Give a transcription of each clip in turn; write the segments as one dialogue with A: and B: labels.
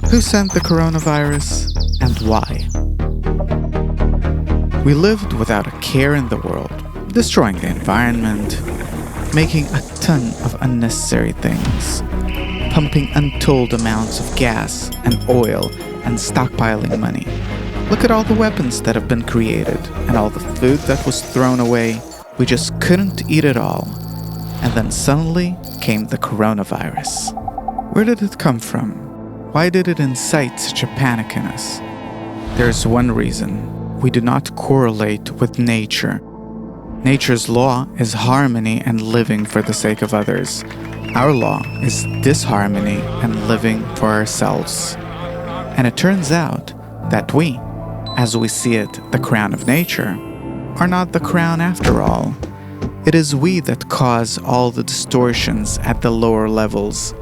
A: Who sent the coronavirus and why? We lived without a care in the world, destroying the environment, making a ton of unnecessary things, pumping untold amounts of gas and oil and stockpiling money. Look at all the weapons that have been created and all the food that was thrown away. We just couldn't eat it all. And then suddenly came the coronavirus. Where did it come from? Why did it incite such a panic in us? There's one reason. We do not correlate with nature. Nature's law is harmony and living for the sake of others. Our law is disharmony and living for ourselves. And it turns out that we, as we see it, the crown of nature, are not the crown after all. It is we that cause all the distortions at the lower levels: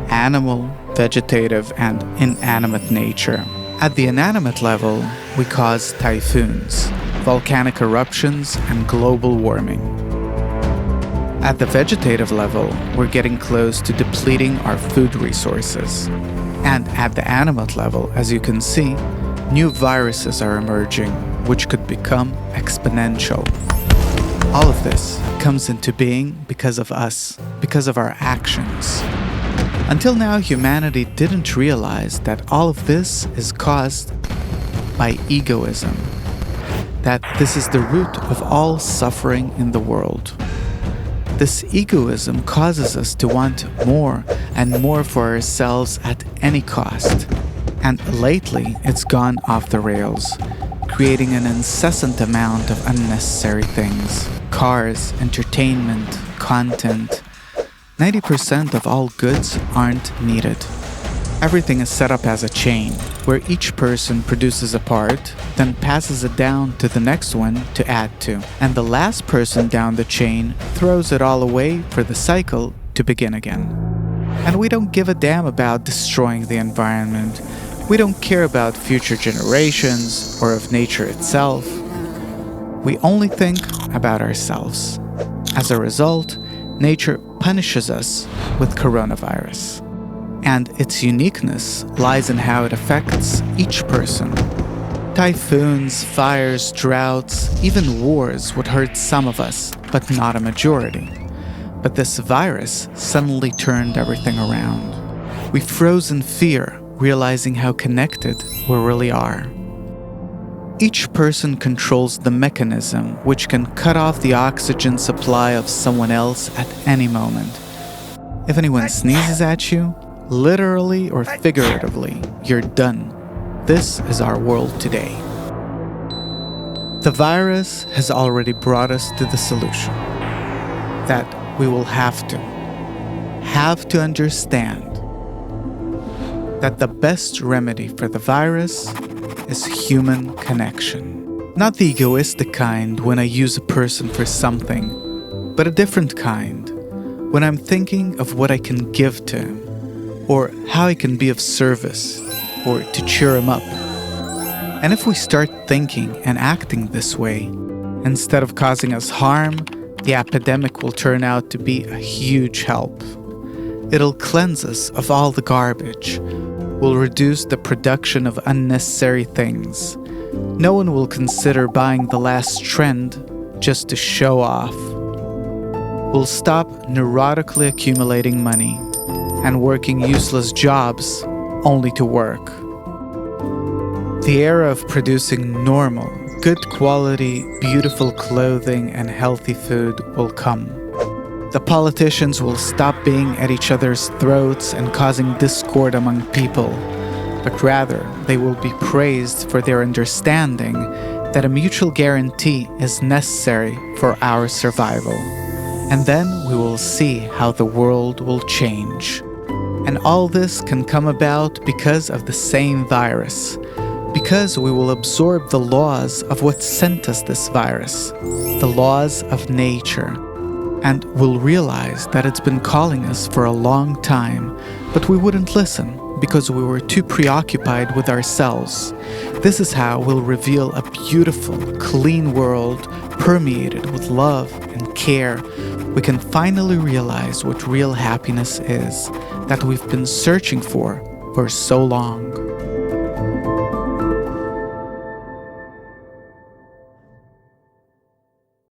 A: animal, vegetative, and inanimate nature. At the inanimate level, we cause typhoons, volcanic eruptions, and global warming. At the vegetative level, we're getting close to depleting our food resources. And at the animate level, as you can see, new viruses are emerging, which could become exponential. All of this comes into being because of us, because of our actions. Until now, humanity didn't realize that all of this is caused by egoism, that this is the root of all suffering in the world. This egoism causes us to want more and more for ourselves at any cost. And lately, it's gone off the rails, creating an incessant amount of unnecessary things: cars, entertainment, content. 90% of all goods aren't needed. Everything is set up as a chain, where each person produces a part, then passes it down to the next one to add to, and the last person down the chain throws it all away for the cycle to begin again. And we don't give a damn about destroying the environment. We don't care about future generations or of nature itself. We only think about ourselves. As a result, nature punishes us with coronavirus. And its uniqueness lies in how it affects each person. Typhoons, fires, droughts, even wars would hurt some of us, but not a majority. But this virus suddenly turned everything around. We froze in fear, realizing how connected we really are. Each person controls the mechanism which can cut off the oxygen supply of someone else at any moment. If anyone sneezes at you, literally or figuratively, you're done. This is our world today. The virus has already brought us to the solution. That we will have to understand that the best remedy for the virus is human connection. Not the egoistic kind when I use a person for something, but a different kind when I'm thinking of what I can give to him, or how I can be of service, or to cheer him up. And if we start thinking and acting this way, instead of causing us harm, the epidemic will turn out to be a huge help. It'll cleanse us of all the garbage, will reduce the production of unnecessary things. No one will consider buying the last trend just to show off. We'll stop neurotically accumulating money and working useless jobs only to work. The era of producing normal, good quality, beautiful clothing and healthy food will come. The politicians will stop being at each other's throats and causing discord among people, but rather they will be praised for their understanding that a mutual guarantee is necessary for our survival. And then we will see how the world will change. And all this can come about because of the same virus, because we will absorb the laws of what sent us this virus, the laws of nature. And we'll realize that it's been calling us for a long time, but we wouldn't listen because we were too preoccupied with ourselves. This is how we'll reveal a beautiful, clean world permeated with love and care. We can finally realize what real happiness is, that we've been searching for for so long.